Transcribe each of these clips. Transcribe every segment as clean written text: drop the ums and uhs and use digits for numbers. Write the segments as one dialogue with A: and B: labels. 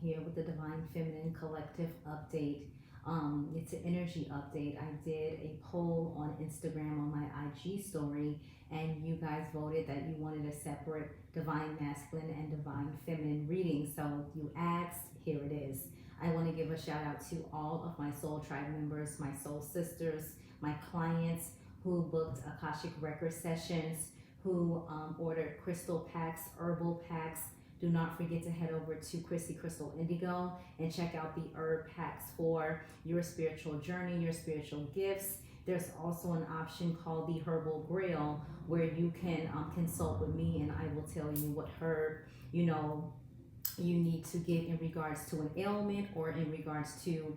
A: here with the Divine Feminine Collective update. It's an energy update. I did a poll on Instagram on my IG story, and you guys voted that you wanted a separate Divine Masculine and Divine Feminine reading. So you asked, here it is. I want to give a shout out to all of my Soul Tribe members, my Soul Sisters, my clients who booked Akashic Record sessions, who ordered crystal packs, herbal packs. Do not forget to head over to Chrissy Crystal Indigo and check out the herb packs for your spiritual journey, your spiritual gifts. There's also an option called the Herbal Grail where you can consult with me and I will tell you what herb, you need to get in regards to an ailment or in regards to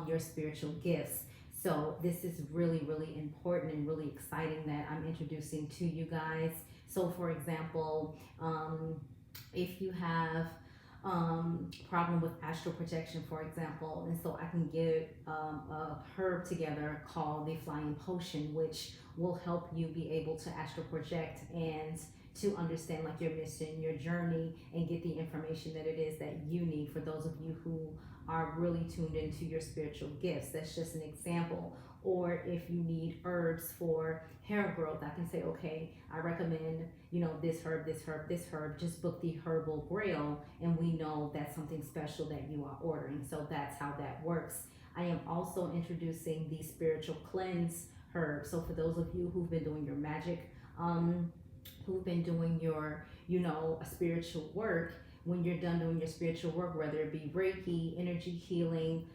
A: your spiritual gifts. So this is really, really important and really exciting that I'm introducing to you guys. So for example, if you have problem with astral projection, for example, and so I can get a herb together called the Flying Potion, which will help you be able to astral project and to understand like your mission, your journey, and get the information that it is that you need for those of you who are really tuned into your spiritual gifts. That's just an example. Or if you need herbs for hair growth, I can say, okay, I recommend, this herb, this herb, this herb. Just book the Herbal Grail and we know that's something special that you are ordering. So that's how that works. I am also introducing the Spiritual Cleanse herb. So for those of you who've been doing your magic, who've been doing your, spiritual work, when you're done doing your spiritual work, whether it be Reiki, energy healing,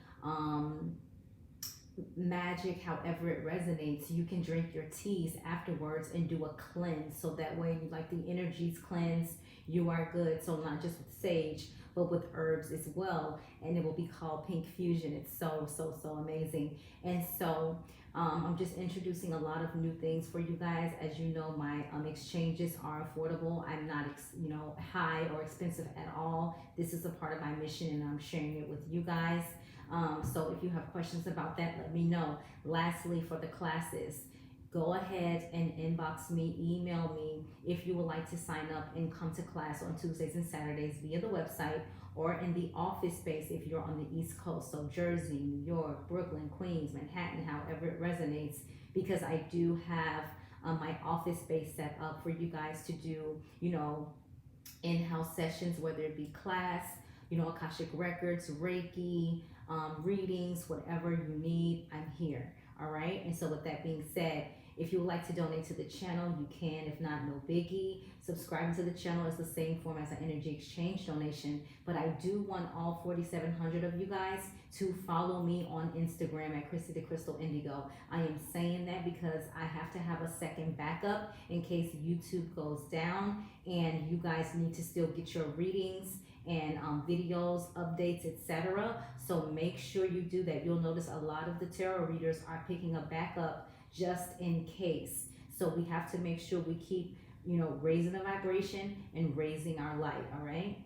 A: magic, however it resonates, you can drink your teas afterwards and do a cleanse. So that way, like the energies cleanse, you are good. So not just with sage, but with herbs as well. And it will be called Pink Fusion. It's so, so, so amazing. And so I'm just introducing a lot of new things for you guys. As you know, my exchanges are affordable. I'm not, high or expensive at all. This is a part of my mission and I'm sharing it with you guys. So if you have questions about that, let me know. Lastly, for the classes, go ahead and inbox me, email me if you would like to sign up and come to class on Tuesdays and Saturdays via the website or in the office space if you're on the East Coast, so Jersey, New York, Brooklyn, Queens, Manhattan, however it resonates, because I do have my office space set up for you guys to do, in-house sessions, whether it be class, Akashic Records, Reiki, readings, whatever you need, I'm here. All right. And so with that being said, if you would like to donate to the channel, you can. If not, no biggie. Subscribing to the channel is the same form as an energy exchange donation. But I do want all 4,700 of you guys to follow me on Instagram at Chrissy the Crystal Indigo. I am saying that because I have to have a second backup in case YouTube goes down and you guys need to still get your readings and videos, updates, etc. So make sure you do that. You'll notice a lot of the tarot readers are picking a backup just in case. So we have to make sure we keep, raising the vibration and raising our light, all right?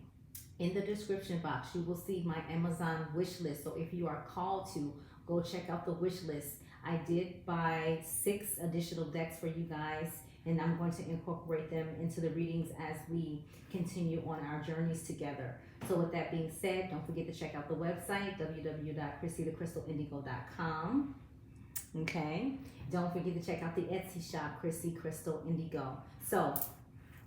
A: In the description box, you will see my Amazon wish list. So if you are called to, go check out the wish list. I did buy 6 additional decks for you guys, and I'm going to incorporate them into the readings as we continue on our journeys together. So with that being said, don't forget to check out the website, www.chrissythecrystalindigo.com. Okay. Don't forget to check out the Etsy shop, Chrissy Crystal Indigo. So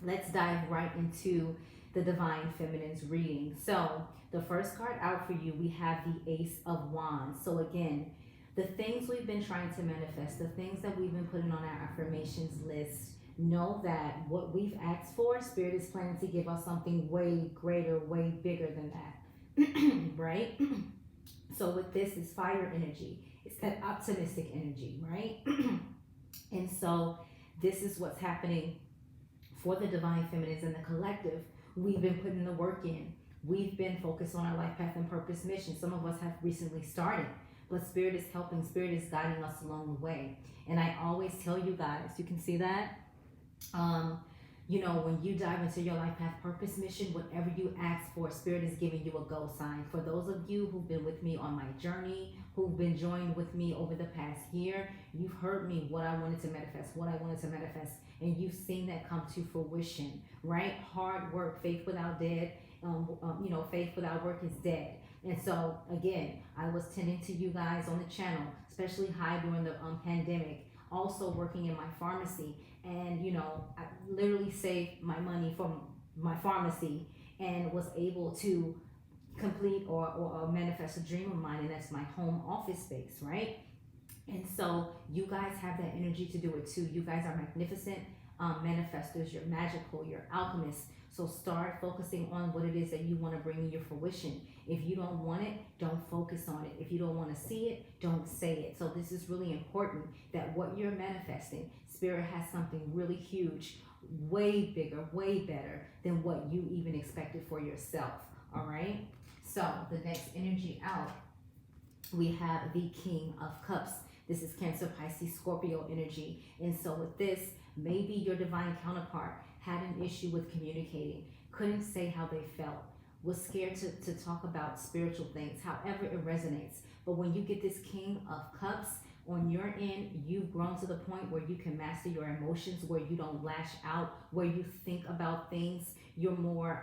A: let's dive right into the Divine Feminine's reading. So the first card out for you, we have the Ace of Wands. So again, the things we've been trying to manifest, the things that we've been putting on our affirmations list, know that what we've asked for, Spirit is planning to give us something way greater, way bigger than that, right? So with this, it's fire energy. It's that optimistic energy, right? And so this is what's happening for the Divine Feminines and the collective. We've been putting the work in. We've been focused on our life path and purpose mission. Some of us have recently started. But Spirit is helping, Spirit is guiding us along the way. And I always tell you guys, you can see that, when you dive into your life path purpose mission, whatever you ask for, Spirit is giving you a go sign. For those of you who've been with me on my journey, who've been joined with me over the past year, you've heard me what I wanted to manifest, and you've seen that come to fruition, right? Hard work, faith without debt, Faith without work is dead. And so again, I was tending to you guys on the channel, especially high during the pandemic, also working in my pharmacy. And I literally saved my money from my pharmacy and was able to complete or manifest a dream of mine, and that's my home office space, right? And so you guys have that energy to do it too. You guys are magnificent manifestors. You're magical. You're alchemists. So start focusing on what it is that you want to bring in your fruition. If you don't want it, don't focus on it. If you don't want to see it, don't say it. So this is really important, that what you're manifesting, Spirit has something really huge, way bigger, way better than what you even expected for yourself. All right? So the next energy out, we have the King of Cups. This is Cancer, Pisces, Scorpio energy. And so with this, maybe your divine counterpart had an issue with communicating, couldn't say how they felt, was scared to talk about spiritual things, however it resonates. But when you get this King of Cups on your end, you've grown to the point where you can master your emotions, where you don't lash out, where you think about things. You're more,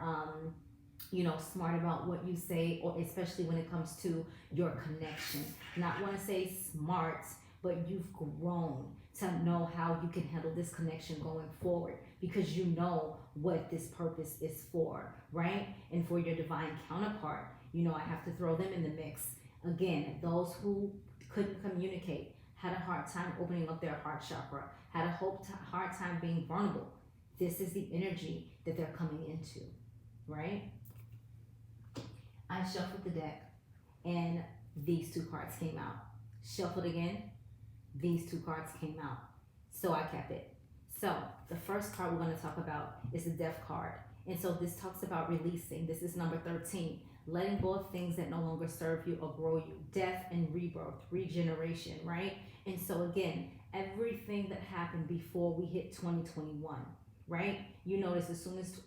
A: smart about what you say, or especially when it comes to your connection. Not want to say smart, but you've grown to know how you can handle this connection going forward, because you know what this purpose is for, right? And for your divine counterpart, I have to throw them in the mix. Again, those who couldn't communicate, had a hard time opening up their heart chakra, had a hard time being vulnerable. This is the energy that they're coming into, right? I shuffled the deck and these two cards came out. Shuffled again, these two cards came out. So I kept it. So the first card we're going to talk about is the Death card. And so this talks about releasing. This is number 13. Letting go of things that no longer serve you or grow you. Death and rebirth, regeneration, right? And so again, everything that happened before we hit 2021, right? You notice as soon as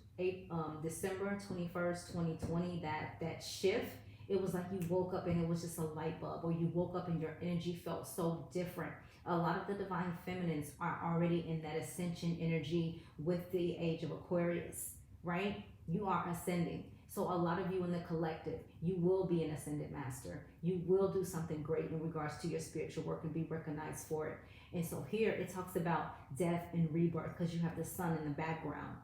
A: December 21st, 2020, that shift, it was like you woke up and it was just a light bulb, or you woke up and your energy felt so different. A lot of the divine feminines are already in that ascension energy with the age of Aquarius, right? You are ascending. So a lot of you in the collective, you will be an ascended master. You will do something great in regards to your spiritual work and be recognized for it. And so here it talks about death and rebirth, because you have the sun in the background,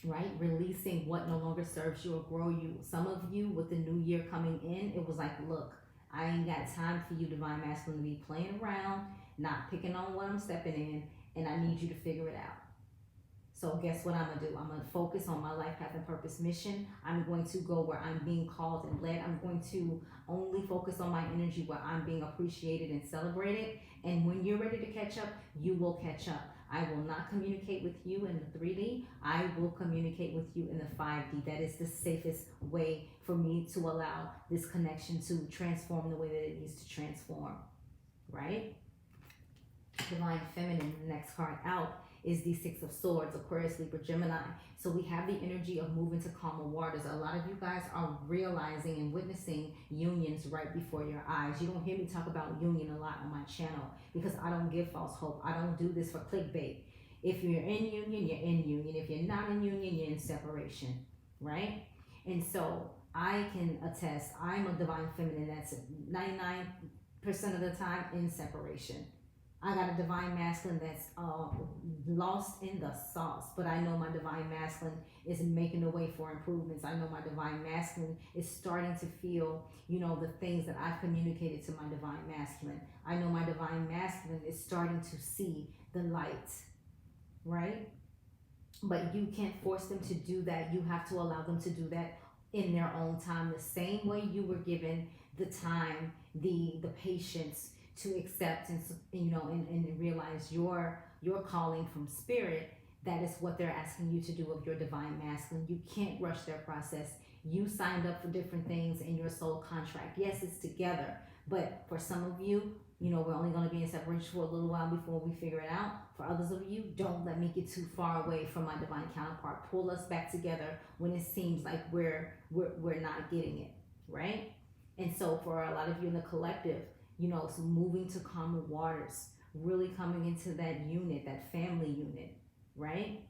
A: right? Releasing what no longer serves you or grow you. Some of you, with the new year coming in, it was like, look, I ain't got time for you, divine masculine, to be playing around, not picking on what I'm stepping in, and I need you to figure it out. So guess what I'm going to do? I'm going to focus on my life path and purpose mission. I'm going to go where I'm being called and led. I'm going to only focus on my energy where I'm being appreciated and celebrated. And when you're ready to catch up, you will catch up. I will not communicate with you in the 3D. I will communicate with you in the 5D. That is the safest way for me to allow this connection to transform the way that it needs to transform, right? Divine Feminine, the next card out, is the Six of Swords, Aquarius, Libra, Gemini. So we have the energy of moving to calmer waters. A lot of you guys are realizing and witnessing unions right before your eyes. You don't hear me talk about union a lot on my channel, because I don't give false hope. I don't do this for clickbait. If you're in union, you're in union. If you're not in union, you're in separation, right? And so I can attest, I'm a divine feminine that's 99% of the time in separation. I got a divine masculine that's lost in the sauce, but I know my divine masculine is making a way for improvements. I know my divine masculine is starting to feel, the things that I've communicated to my divine masculine. I know my divine masculine is starting to see the light, right? But you can't force them to do that. You have to allow them to do that in their own time, the same way you were given the time, the patience to accept and realize your calling from spirit. That is what they're asking you to do of your divine masculine. You can't rush their process. You signed up for different things in your soul contract. Yes, it's together, but for some of you, we're only going to be in separation for a little while before we figure it out. For others of you, don't let me get too far away from my divine counterpart. Pull us back together when it seems like we're not getting it, right? And so for a lot of you in the collective, so moving to calmer waters, really coming into that unit, that family unit, right?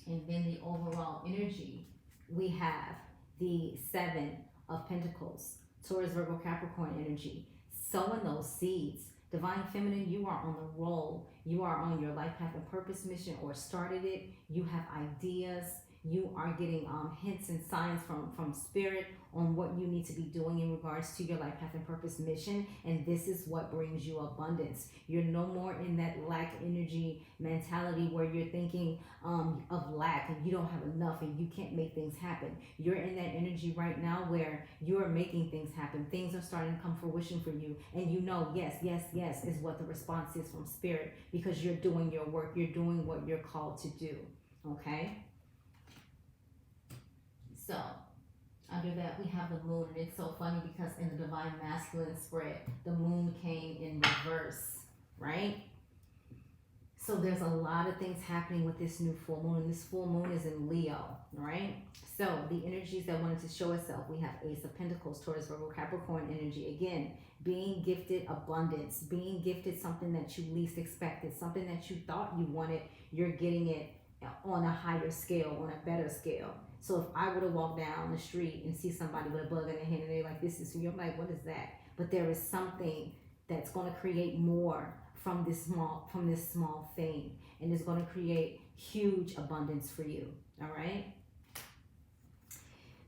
A: And then the overall energy, we have the Seven of Pentacles, Taurus, Virgo, Capricorn energy, sowing those seeds. Divine Feminine, you are on the roll. You are on your life path and purpose mission, or started it. You have ideas. You are getting hints and signs from Spirit on what you need to be doing in regards to your life path and purpose mission. And this is what brings you abundance. You're no more in that lack energy mentality where you're thinking of lack and you don't have enough and you can't make things happen. You're in that energy right now where you are making things happen. Things are starting to come fruition for you. And you know, yes, yes, yes is what the response is from Spirit, because you're doing your work. You're doing what you're called to do. Okay? So, under that, we have the moon, and it's so funny because in the Divine Masculine spread, the moon came in reverse, right? So there's a lot of things happening with this new full moon, and this full moon is in Leo, right? So the energies that wanted to show itself, we have Ace of Pentacles, Taurus, Virgo, Capricorn energy. Again, being gifted abundance, being gifted something that you least expected, something that you thought you wanted, you're getting it on a higher scale, on a better scale. So if I were to walk down the street and see somebody with a bug in their hand and they're like, this is for you, I'm like, what is that? But there is something that's going to create more from this small thing, and it's going to create huge abundance for you. All right.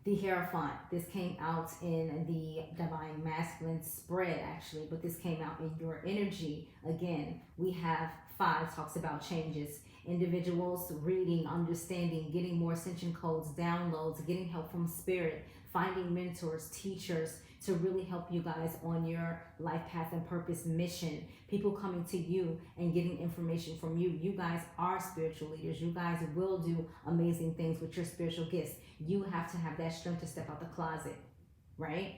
A: The Hierophant, this came out in the Divine Masculine spread actually, but this came out in your energy. Again, we have 5, talks about changes. Individuals reading, understanding, getting more ascension codes, downloads, getting help from Spirit, finding mentors, teachers to really help you guys on your life path and purpose mission. People coming to you and getting information from you. You guys are spiritual leaders. You guys will do amazing things with your spiritual gifts. You have to have that strength to step out the closet, right?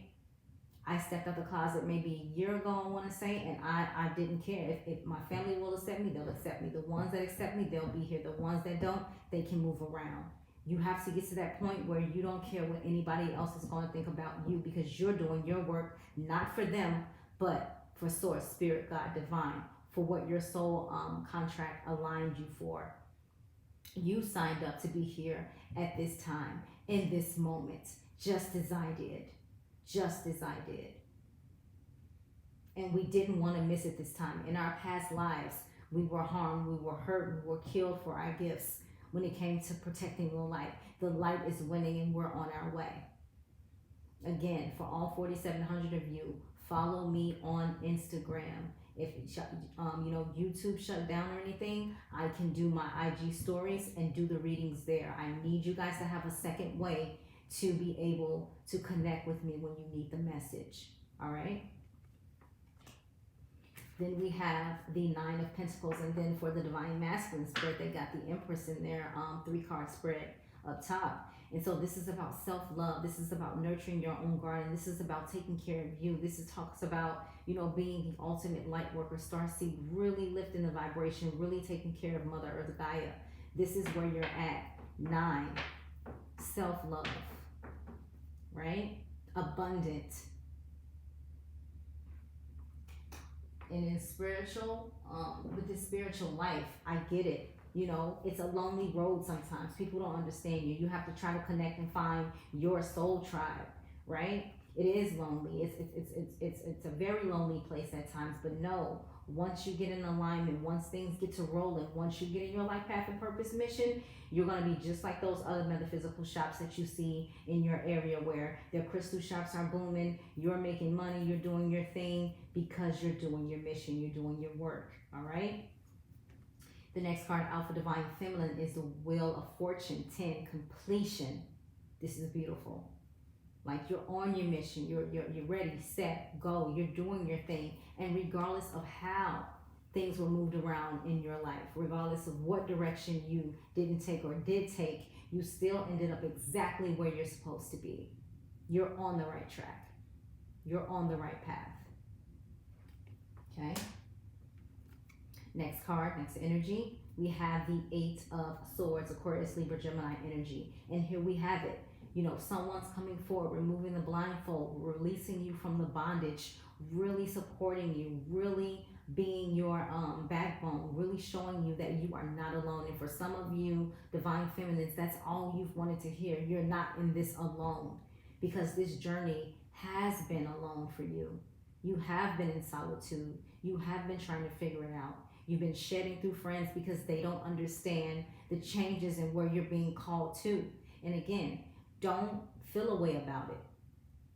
A: I stepped out the closet maybe a year ago, I want to say, and I didn't care. If my family will accept me, they'll accept me. The ones that accept me, they'll be here. The ones that don't, they can move around. You have to get to that point where you don't care what anybody else is going to think about you, because you're doing your work, not for them, but for Source, Spirit, God, Divine, for what your soul contract aligned you for. You signed up to be here at this time, in this moment, just as I did. Just as I did. And we didn't want to miss it this time. In our past lives, we were harmed, we were hurt, we were killed for our gifts. When it came to protecting the light is winning and we're on our way. Again, for all 4,700 of you, follow me on Instagram. If YouTube shut down or anything, I can do my IG stories and do the readings there. I need you guys to have a second way to be able to connect with me when you need the message. All right. Then we have the 9 of Pentacles, and then for the Divine Masculine spread, they got the Empress in their 3-card spread up top. And so this is about self-love. This is about nurturing your own garden. This is about taking care of you. This talks about, being the ultimate light worker, starseed, really lifting the vibration, really taking care of Mother Earth, Gaia. This is where you're at. 9, self-love, right? Abundant. And in spiritual, with this spiritual life, I get it. It's a lonely road sometimes. People don't understand you. You have to try to connect and find your soul tribe, right? It is lonely. It's a very lonely place at times. But no, once you get in alignment, once things get to rolling, once you get in your life path and purpose mission, you're going to be just like those other metaphysical shops that you see in your area where their crystal shops are booming. You're making money. You're doing your thing because you're doing your mission. You're doing your work. All right. The next card, Alpha Divine Feminine, is the Wheel of Fortune. 10, completion. This is beautiful. Like you're on your mission. You're ready, set, go. You're doing your thing. And regardless of how things were moved around in your life, regardless of what direction you didn't take or did take, you still ended up exactly where you're supposed to be. You're on the right track. You're on the right path. Okay. Next card, next energy, we have the 8 of Swords, Aquarius, Libra, Gemini energy. And here we have it. Someone's coming forward, removing the blindfold, releasing you from the bondage, really supporting you, really being your backbone, really showing you that you are not alone. And for some of you divine feminines, that's all you've wanted to hear. You're not in this alone, because this journey has been alone for you. You have been in solitude. You have been trying to figure it out. You've been shedding through friends because they don't understand the changes and where you're being called to. And again, don't feel a way about it.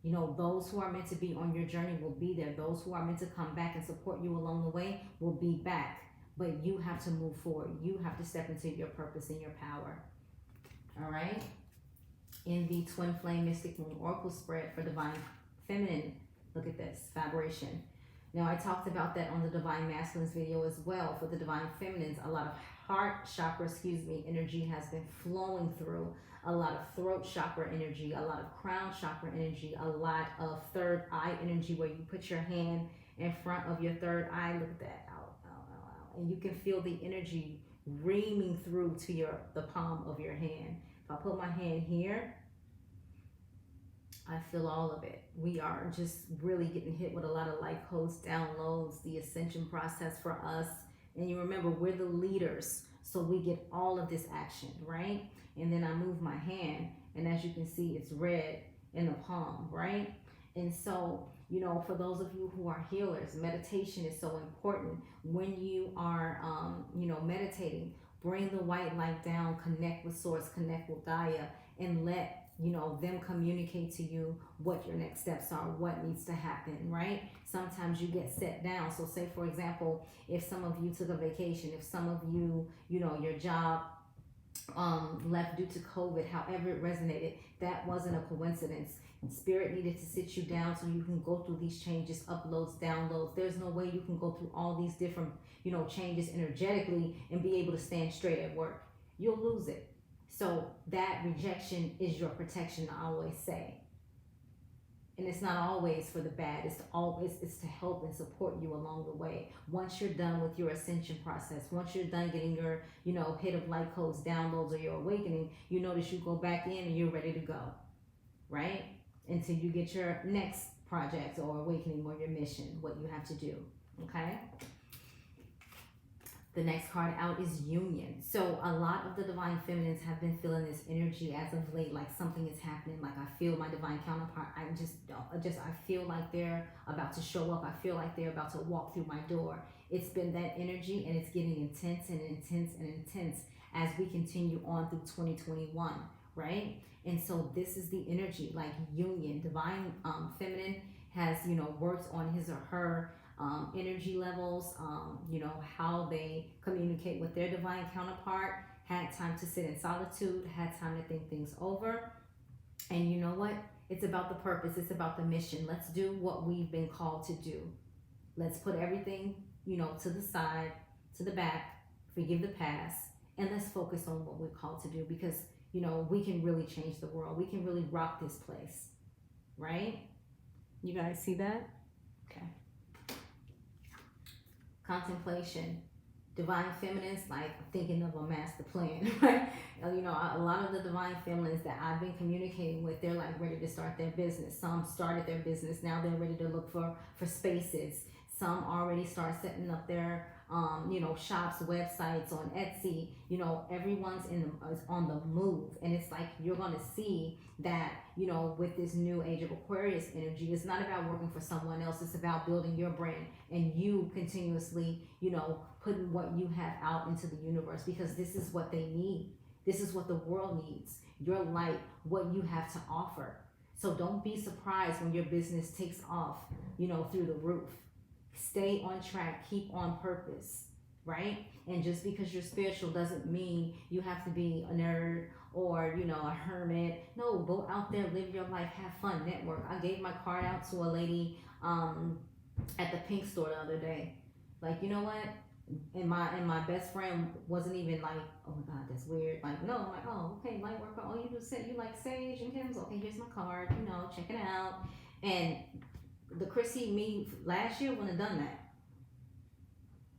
A: You know, those who are meant to be on your journey will be there. Those who are meant to come back and support you along the way will be back. But you have to move forward. You have to step into your purpose and your power. All right? In the Twin Flame Mystic Moon Oracle spread for Divine Feminine, look at this, vibration. Now, I talked about that on the Divine Masculines video as well. For the Divine Feminines, a lot of heart chakra, energy has been flowing through. A lot of throat chakra energy, a lot of crown chakra energy, a lot of third eye energy, where you put your hand in front of your third eye. Look at that, out. And you can feel the energy reaming through to the palm of your hand. If I put my hand here, I feel all of it. We are just really getting hit with a lot of light codes, downloads, the ascension process for us. And you remember, we're the leaders, so we get all of this action, right? And then I move my hand, and as you can see, it's red in the palm, right? And so, you know, for those of you who are healers, meditation is so important. When you are, meditating, bring the white light down, connect with Source, connect with Gaia, and let them communicate to you what your next steps are, what needs to happen, right? Sometimes you get set down. So say, for example, if some of you took a vacation, if some of you, your job left due to COVID, however it resonated, that wasn't a coincidence. Spirit needed to sit you down so you can go through these changes, uploads, downloads. There's no way you can go through all these different, changes energetically and be able to stand straight at work. You'll lose it. So that rejection is your protection, I always say. And it's not always for the bad. It's to help and support you along the way. Once you're done with your ascension process, once you're done getting your, hit of light codes, downloads, or your awakening, you notice you go back in and you're ready to go, right? Until you get your next project or awakening or your mission, what you have to do, okay? The next card out is Union. So a lot of the Divine Feminines have been feeling this energy as of late, like something is happening. Like I feel my divine counterpart. I feel like they're about to show up. I feel like they're about to walk through my door. It's been that energy, and it's getting intense and intense and intense as we continue on through 2021, right? And so this is the energy, like Union. Divine Feminine has, worked on his or her energy levels, how they communicate with their divine counterpart, had time to sit in solitude, had time to think things over. And you know what? It's about the purpose. It's about the mission. Let's do what we've been called to do. Let's put everything, to the side, to the back, forgive the past, and let's focus on what we're called to do, because, we can really change the world. We can really rock this place, right? You guys see that? Okay. Contemplation. Divine Feminines, like thinking of a master plan, right? A lot of the Divine Feminines that I've been communicating with, they're like ready to start their business. Some started their business. Now they're ready to look for spaces. Some already start setting up their, shops, websites on Etsy. Everyone's is on the move. And it's like, you're going to see that, with this new age of Aquarius energy, it's not about working for someone else. It's about building your brand and you continuously, putting what you have out into the universe, because this is what they need. This is what the world needs. Your light, what you have to offer. So don't be surprised when your business takes off, through the roof. Stay on track, keep on purpose, right? And just because you're spiritual doesn't mean you have to be a nerd or, a hermit. No, go out there, live your life, have fun, network. I gave my card out to a lady at the pink store the other day. Like, you know what? And my best friend wasn't even like, oh my God, that's weird. Like, no, I'm like, oh, okay, light worker. Oh, you just said you like sage and candles. Okay, here's my card, check it out. And the Chrissy me last year wouldn't have done that.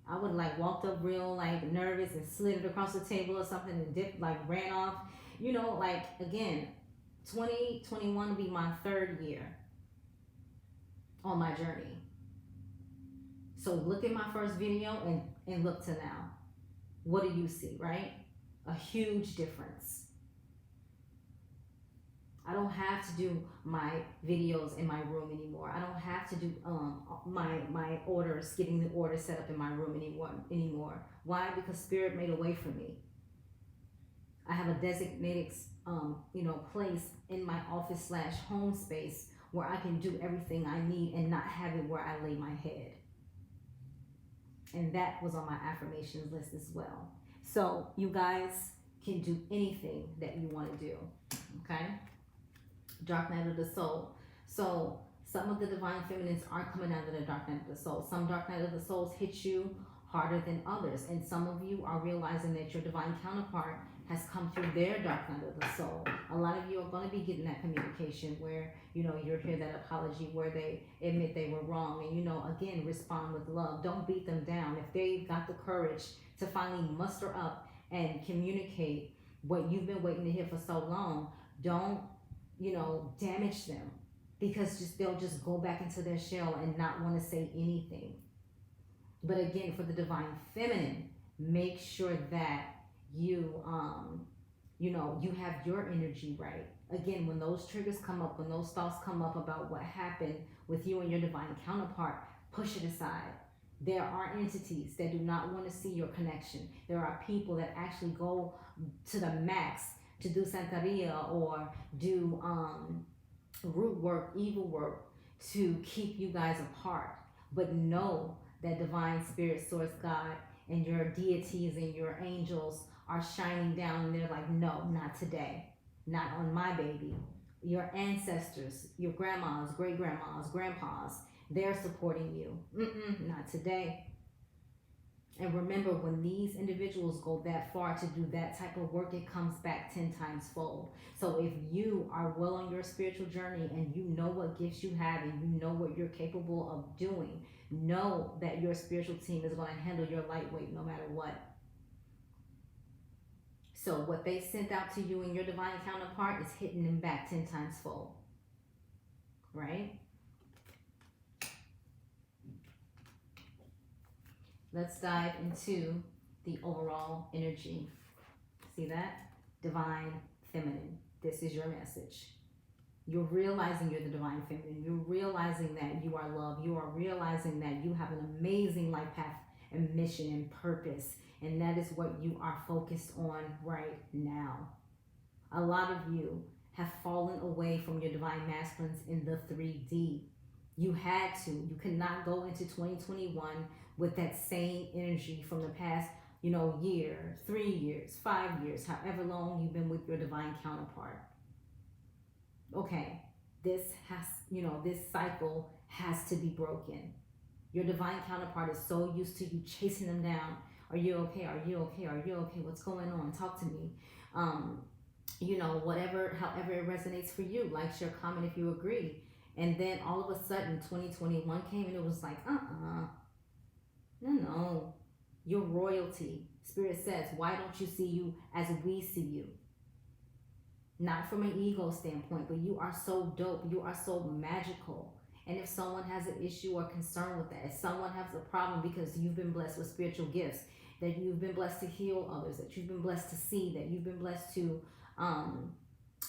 A: I would have walked up real nervous and slid it across the table or something and dipped, ran off. Again, 2021 will be my third year on my journey. So look at my first video and look to now. What do you see, right? A huge difference. I don't have to do my videos in my room anymore. I don't have to do my orders, getting the order set up in my room anymore. Why? Because Spirit made a way for me. I have a designated place in my office / home space where I can do everything I need and not have it where I lay my head. And that was on my affirmations list as well. So you guys can do anything that you want to do. Okay? Dark night of the soul. So some of the divine feminines aren't coming out of the dark night of the soul. Some dark night of the souls hit you harder than others. And some of you are realizing that your divine counterpart has come through their dark night of the soul. A lot of you are going to be getting that communication where, you'll hear that apology where they admit they were wrong. And, again, respond with love. Don't beat them down. If they've got the courage to finally muster up and communicate what you've been waiting to hear for so long, don't, damage them, because they'll just go back into their shell and not want to say anything. But again, for the divine feminine, make sure that you you have your energy right. Again, when those triggers come up, when those thoughts come up about what happened with you and your divine counterpart, push it aside. There are entities that do not want to see your connection. There are people that actually go to the max to do Santeria or do root work, evil work, to keep you guys apart. But know that divine spirit, source, God, and your deities and your angels are shining down, and they're like, no, not today, not on my baby. Your ancestors, your grandmas, great grandmas, grandpas, they're supporting you. Not today. And remember, when these individuals go that far to do that type of work, it comes back 10 times fold. So if you are well on your spiritual journey and you know what gifts you have and you know what you're capable of doing, know that your spiritual team is going to handle your lightweight no matter what. So what they sent out to you and your divine counterpart is hitting them back 10 times fold. Right? Let's dive into the overall energy. See that? Divine feminine. This is your message. You're realizing you're the divine feminine. You're realizing that you are love. You are realizing that you have an amazing life path and mission and purpose. And that is what you are focused on right now. A lot of you have fallen away from your divine masculines in the 3D. You had to. You could not go into 2021 with that same energy from the past, year, 3 years, 5 years, however long you've been with your divine counterpart. Okay, this cycle has to be broken. Your divine counterpart is so used to you chasing them down. Are you okay? Are you okay? Are you okay? What's going on? Talk to me. However it resonates for you. Like, share, comment if you agree. And then all of a sudden 2021 came and it was like, no. You're royalty. Spirit says, why don't you see you as we see you? Not from an ego standpoint, but you are so dope. You are so magical. And if someone has an issue or concern with that, if someone has a problem because you've been blessed with spiritual gifts, that you've been blessed to heal others, that you've been blessed to see, that you've been blessed to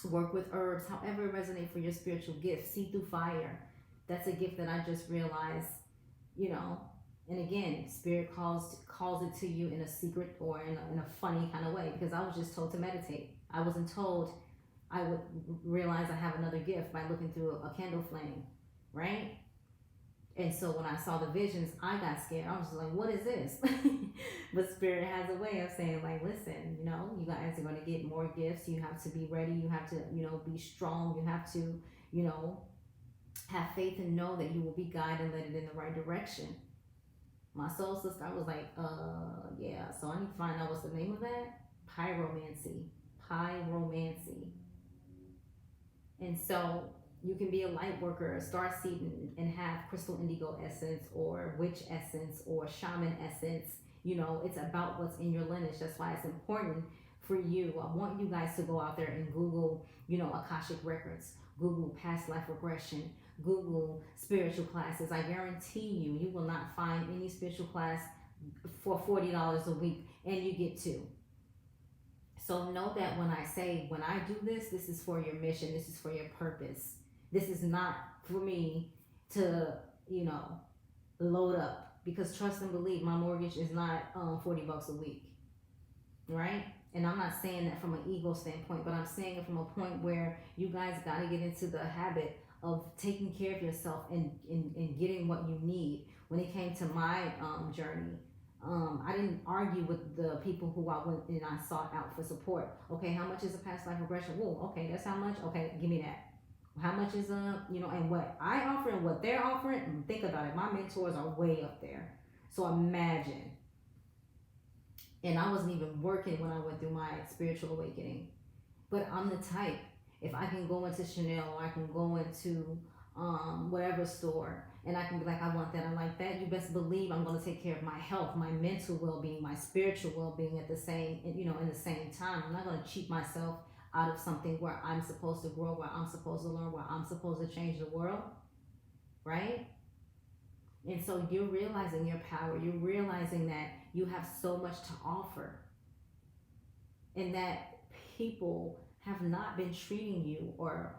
A: work with herbs, however it resonates for your spiritual gift, see through fire. That's a gift that I just realized, and again, Spirit calls it to you in a secret or in a funny kind of way, because I was just told to meditate. I wasn't told I would realize I have another gift by looking through a candle flame, right? And so when I saw the visions, I got scared. I was just like, what is this? But Spirit has a way of saying, like, listen, you guys are going to get more gifts. You have to be ready. You have to, be strong. You have to, have faith and know that you will be guided and led in the right direction. My soul sister, I was like, yeah. So I need to find out what's the name of that. Pyromancy. And so you can be a light worker, a starseed, and have crystal indigo essence or witch essence or shaman essence. It's about what's in your lineage. That's why it's important for you. I want you guys to go out there and Google, Akashic records, Google past life regression, Google spiritual classes. I guarantee you will not find any spiritual class for $40 a week, and you get two. So know that when I do this is for your mission, this is for your purpose. This is not for me to, load up, because trust and believe, my mortgage is not $40 a week, right? And I'm not saying that from an ego standpoint, but I'm saying it from a point where you guys got to get into the habit of taking care of yourself and getting what you need. When it came to my journey, I didn't argue with the people who I went and I sought out for support. Okay, how much is a past life regression? Whoa, okay, that's how much? Okay, give me that. How much is and what I offer and what they're offering, think about it. My mentors are way up there. So imagine. And I wasn't even working when I went through my spiritual awakening. But I'm the type, if I can go into Chanel, or I can go into whatever store, and I can be like, I want that, I like that, you best believe I'm going to take care of my health, my mental well-being, my spiritual well-being in the same time. I'm not going to cheat myself out of something where I'm supposed to grow, where I'm supposed to learn, where I'm supposed to change the world, right? And so you're realizing your power. You're realizing that you have so much to offer, and that people have not been treating you or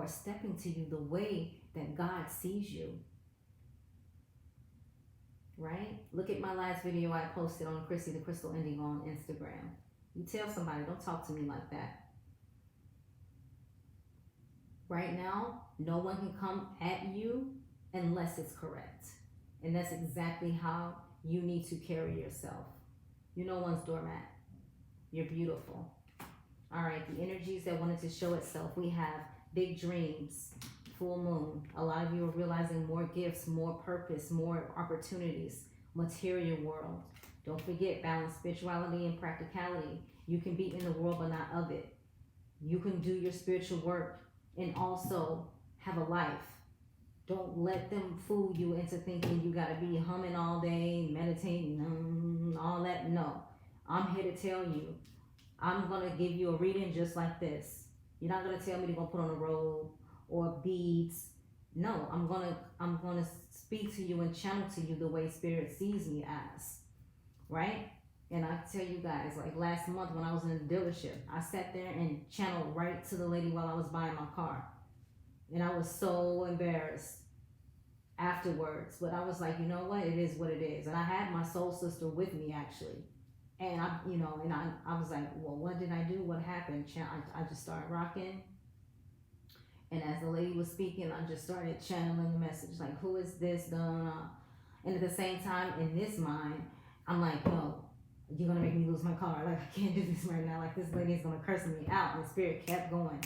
A: stepping to you the way that God sees you, right? Look at my last video I posted on Chrissy the Crystal Indigo on Instagram. You tell somebody, don't talk to me like that. Right now, no one can come at you unless it's correct. And that's exactly how you need to carry yourself. You're no one's doormat. You're beautiful. All right, the energies that wanted to show itself. We have big dreams, full moon. A lot of you are realizing more gifts, more purpose, more opportunities, material world. Don't forget, balance spirituality and practicality. You can be in the world but not of it. You can do your spiritual work and also have a life. Don't let them fool you into thinking you gotta be humming all day, meditating, all that. No, I'm here to tell you, I'm gonna give you a reading just like this. You're not gonna tell me to go put on a robe or beads. No, I'm gonna speak to you and channel to you the way Spirit sees me as, right? And I tell you guys, like last month when I was in the dealership, I sat there and channeled right to the lady while I was buying my car. And I was so embarrassed afterwards. But I was like, you know what? It is what it is. And I had my soul sister with me actually. And I was like, well, what did I do? What happened? I just started rocking. And as the lady was speaking, I just started channeling the message. Like, who is this? And at the same time, in this mind, I'm like, no, you're going to make me lose my car. Like, I can't do this right now. Like, this lady's going to curse me out. And Spirit kept going.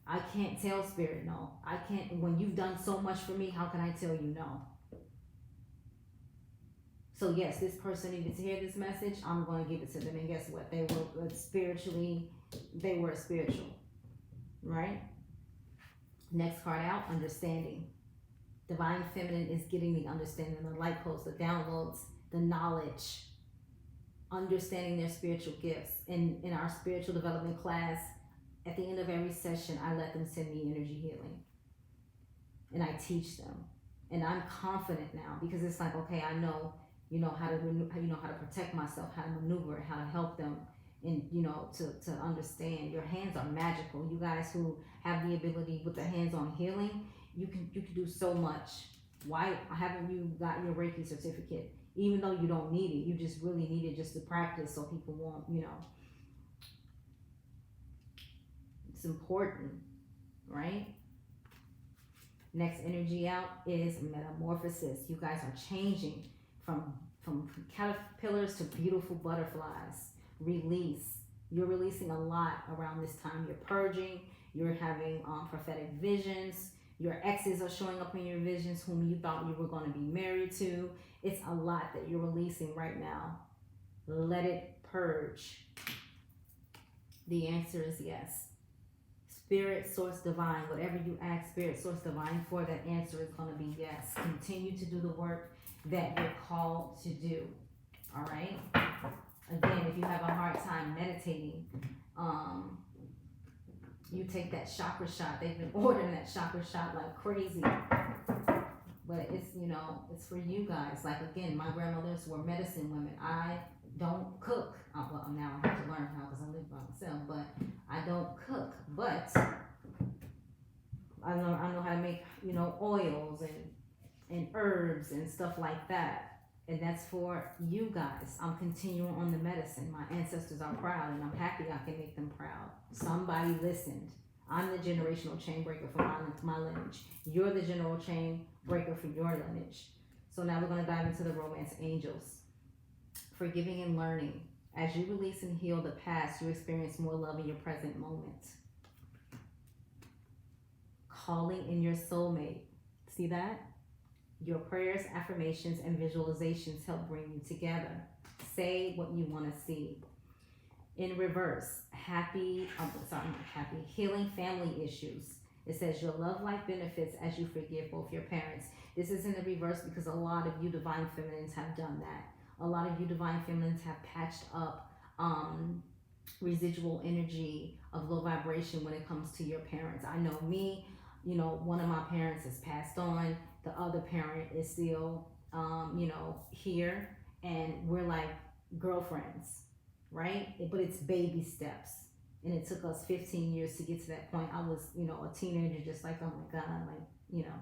A: I can't tell Spirit no. I can't. When you've done so much for me, how can I tell you no? So yes, this person needed to hear this message. I'm going to give it to them. And guess what? They were spiritual, right? Next card out, understanding. Divine Feminine is getting the understanding, the light codes, the downloads, the knowledge, understanding their spiritual gifts. In our spiritual development class, at the end of every session, I let them send me energy healing. And I teach them. And I'm confident now because it's like, okay, I know, how to protect myself, how to maneuver, how to help them, and to understand. Your hands are magical. You guys who have the ability with the hands-on healing, you can do so much. Why haven't you got your Reiki certificate? Even though you don't need it, you just really need it just to practice so people won't, It's important, right? Next energy out is Metamorphosis. You guys are changing from caterpillars to beautiful butterflies. Release. You're releasing a lot around this time. You're purging. You're having prophetic visions. Your exes are showing up in your visions whom you thought you were going to be married to. It's a lot that you're releasing right now. Let it purge. The answer is yes. Spirit, Source, Divine, whatever you ask Spirit, Source, Divine for, that answer is going to be yes. Continue to do the work that you're called to do. All right? Again, if you have a hard time meditating, you take that chakra shot. They've been ordering that chakra shot like crazy. But it's, you know, it's for you guys. Like, again, my grandmothers were medicine women. I don't cook. Well, now I have to learn how because I live by myself. But I don't cook. But I know how to make, you know, oils and herbs and stuff like that. And that's for you guys. I'm continuing on the medicine. My ancestors are proud, and I'm happy I can make them proud. Somebody listened. I'm the generational chain breaker for my lineage. You're the general chain breaker for your lineage. So now we're going to dive into the romance angels. Forgiving and learning. As you release and heal the past, you experience more love in your present moment. Calling in your soulmate. See that? Your prayers, affirmations, and visualizations help bring you together. Say what you want to see. In reverse, healing family issues. It says your love life benefits as you forgive both your parents. This is in the reverse because a lot of you divine feminines have done that. A lot of you divine feminines have patched up residual energy of low vibration when it comes to your parents. I know me, you know, one of my parents has passed on. The other parent is still, you know, here, and we're like girlfriends, right? But it's baby steps, and it took us 15 years to get to that point. I was, you know, a teenager, just like, oh my God, like, you know,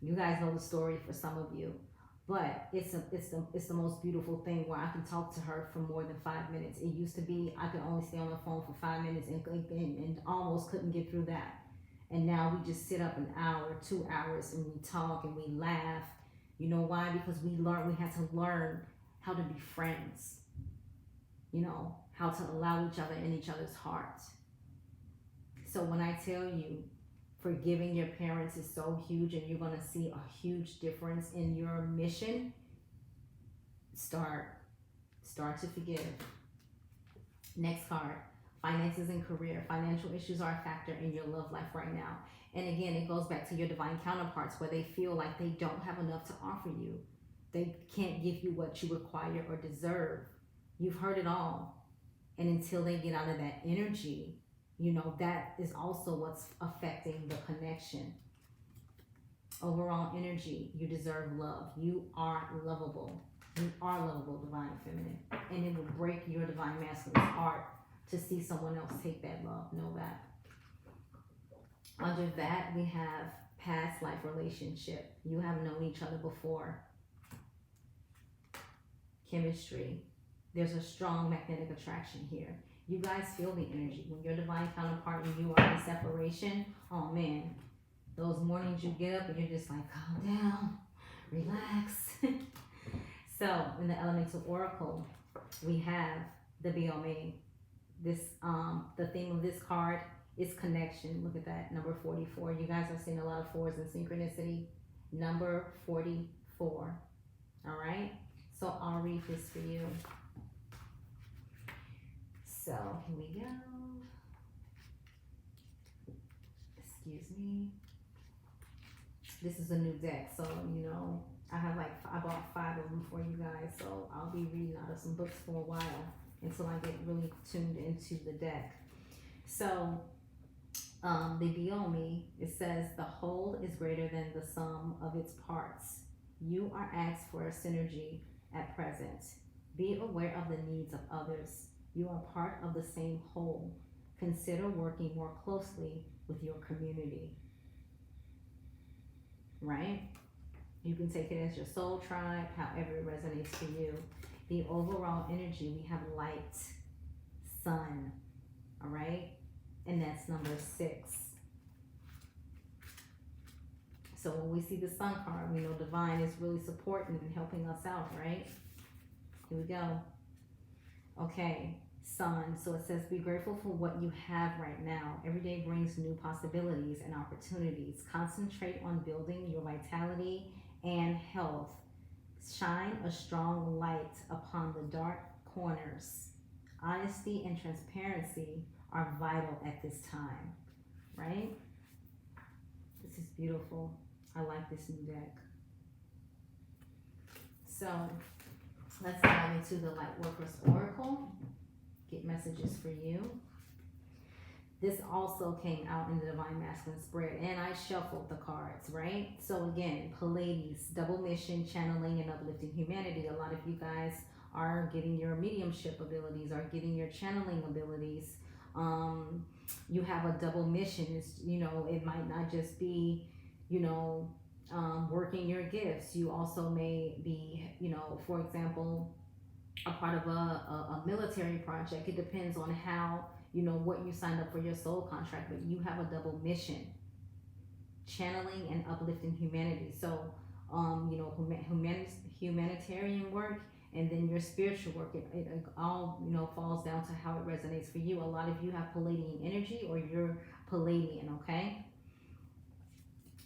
A: you guys know the story for some of you, but it's the most beautiful thing where I can talk to her for more than 5 minutes. It used to be I could only stay on the phone for 5 minutes and almost couldn't get through that. And now we just sit up an hour, 2 hours, and we talk and we laugh. You know why? Because we had to learn how to be friends. You know, how to allow each other in each other's hearts. So when I tell you forgiving your parents is so huge and you're going to see a huge difference in your mission, start to forgive. Next card. Finances and career. Financial issues are a factor in your love life right now. And again, it goes back to your divine counterparts where they feel like they don't have enough to offer you. They can't give you what you require or deserve. You've heard it all. And until they get out of that energy, you know, that is also what's affecting the connection. Overall energy, you deserve love. You are lovable. You are lovable, divine feminine. And it will break your divine masculine's heart to see someone else take that love. Know that. Under that, we have past life relationship. You have known each other before. Chemistry. There's a strong magnetic attraction here. You guys feel the energy. When your divine counterpart and you are in separation, oh man, those mornings you get up and you're just like, calm down, relax. So in the elemental oracle, we have the BOMA. This the theme of this card is connection. Look at that, number 44. You guys are seeing a lot of fours in synchronicity. Number 44. All right. So I'll read this for you. So here we go. Excuse me. This is a new deck, so you know I bought 5 of them for you guys. So I'll be reading out of some books for a while until I get really tuned into the deck. So the Biomi, it says the whole is greater than the sum of its parts. You are asked for a synergy at present. Be aware of the needs of others. You are part of the same whole. Consider working more closely with your community. Right? You can take it as your soul tribe, however it resonates for you. The overall energy, we have light, sun, all right? And that's number 6. So when we see the sun card, we know divine is really supporting and helping us out, right? Here we go. Okay, sun. So it says, be grateful for what you have right now. Every day brings new possibilities and opportunities. Concentrate on building your vitality and health. Shine a strong light upon the dark corners. Honesty and transparency are vital at this time, right? This is beautiful. I like this new deck. So let's dive into the Lightworkers Oracle. Get messages for you. This also came out in the Divine Masculine spread, and I shuffled the cards, right? So again, Pleiades, double mission, channeling, and uplifting humanity. A lot of you guys are getting your mediumship abilities, are getting your channeling abilities. You have a double mission. It's, you know, it might not just be, you know, working your gifts. You also may be, you know, for example, a part of a military project. It depends on how, you know, what you signed up for your soul contract, but you have a double mission, channeling and uplifting humanity. So you know, humanitarian work, and then your spiritual work, it all, you know, falls down to how it resonates for you. A lot of you have Palladian energy, or you're Palladian, okay?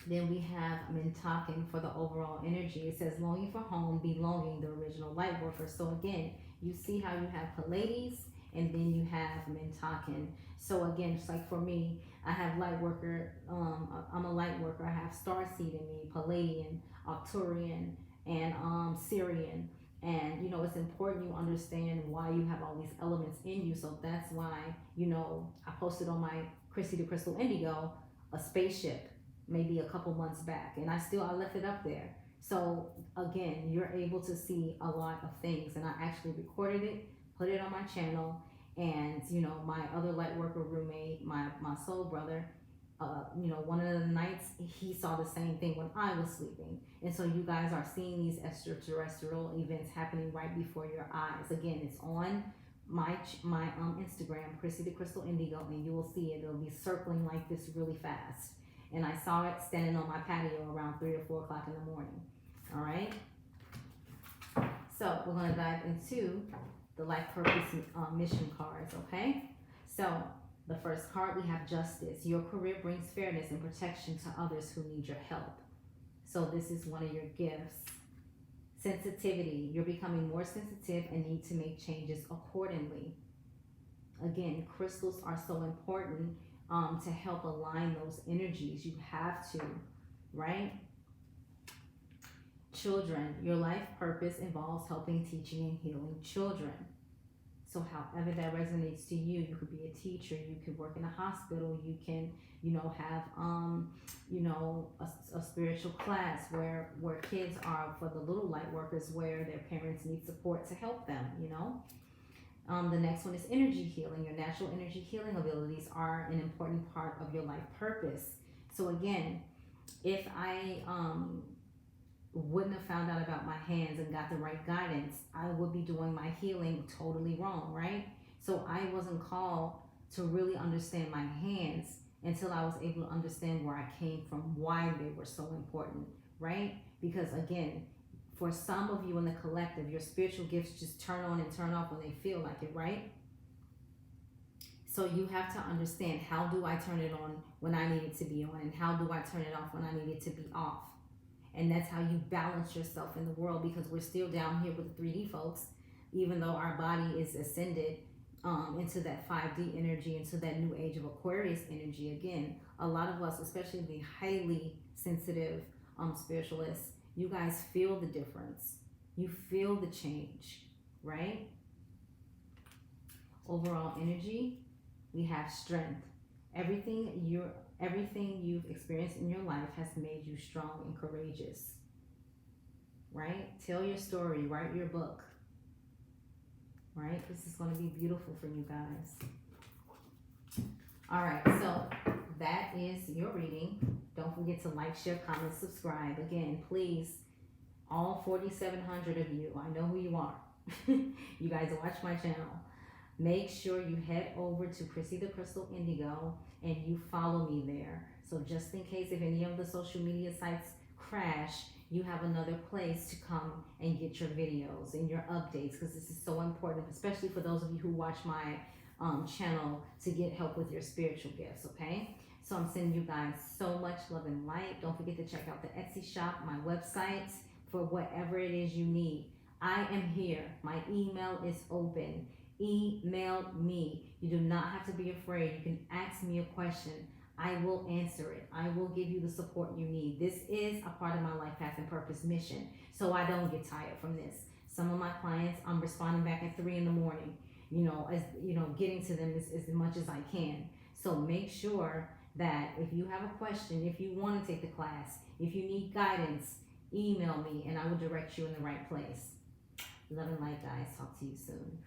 A: Then we have Mintaken for the overall energy. It says longing for home, belonging, the original light worker. So again, you see how you have Pallades, and then you have Mintaken. So again, just like for me, I have light worker. I'm a light worker. I have starseed in me, Palladian, Arcturian, and Syrian. And you know, it's important you understand why you have all these elements in you. So that's why, you know, I posted on my Chrissy the Crystal Indigo a spaceship maybe a couple months back, and I left it up there. So again, you're able to see a lot of things, and I actually recorded it, put it on my channel. And you know, my other light worker roommate, my soul brother, you know, one of the nights he saw the same thing when I was sleeping. And so you guys are seeing these extraterrestrial events happening right before your eyes. Again, it's on my Instagram, Chrissy the Crystal Indigo, and you will see it. It'll be circling like this really fast. And I saw it standing on my patio around 3 or 4 o'clock in the morning. All right. So we're going to dive into the life purpose mission cards. Okay. So the first card, we have Justice. Your career brings fairness and protection to others who need your help. So this is one of your gifts. Sensitivity. You're becoming more sensitive and need to make changes accordingly. Again, crystals are so important to help align those energies. You have to, right? Children, your life purpose involves helping, teaching, and healing children. So however that resonates to you, you could be a teacher, you could work in a hospital, you can, you know, have, you know, a spiritual class where kids are, for the little light workers, where their parents need support to help them, you know. The next one is energy healing. Your natural energy healing abilities are an important part of your life purpose. So again, if I wouldn't have found out about my hands and got the right guidance, I would be doing my healing totally wrong, right? So I wasn't called to really understand my hands until I was able to understand where I came from, why they were so important, right? Because again, for some of you in the collective, your spiritual gifts just turn on and turn off when they feel like it, right? So you have to understand, how do I turn it on when I need it to be on, and how do I turn it off when I need it to be off? And that's how you balance yourself in the world, because we're still down here with the 3D folks, even though our body is ascended into that 5D energy, into that new age of Aquarius energy. Again, a lot of us, especially the highly sensitive spiritualists, you guys feel the difference. You feel the change, right? Overall energy, we have strength. Everything you've experienced in your life has made you strong and courageous, right? Tell your story, write your book, right? This is going to be beautiful for you guys. All right, so that is your reading. Don't forget to like, share, comment, subscribe. Again, please, all 4,700 of you, I know who you are. You guys watch my channel. Make sure you head over to Chrissy the Crystal Indigo and you follow me there. So just in case if any of the social media sites crash, you have another place to come and get your videos and your updates, because this is so important, especially for those of you who watch my channel, to get help with your spiritual gifts, okay? So I'm sending you guys so much love and light. Don't forget to check out the Etsy shop, my website, for whatever it is you need. I am here. My email is open. Email me. You do not have to be afraid. You can ask me a question. I will answer it. I will give you the support you need. This is a part of my life path and purpose mission, so I don't get tired from this. Some of my clients, I'm responding back at 3 in the morning, you know, as you know, getting to them as much as I can. So make sure that if you have a question, if you want to take the class, if you need guidance, email me and I will direct you in the right place. Love and light, guys. Talk to you soon.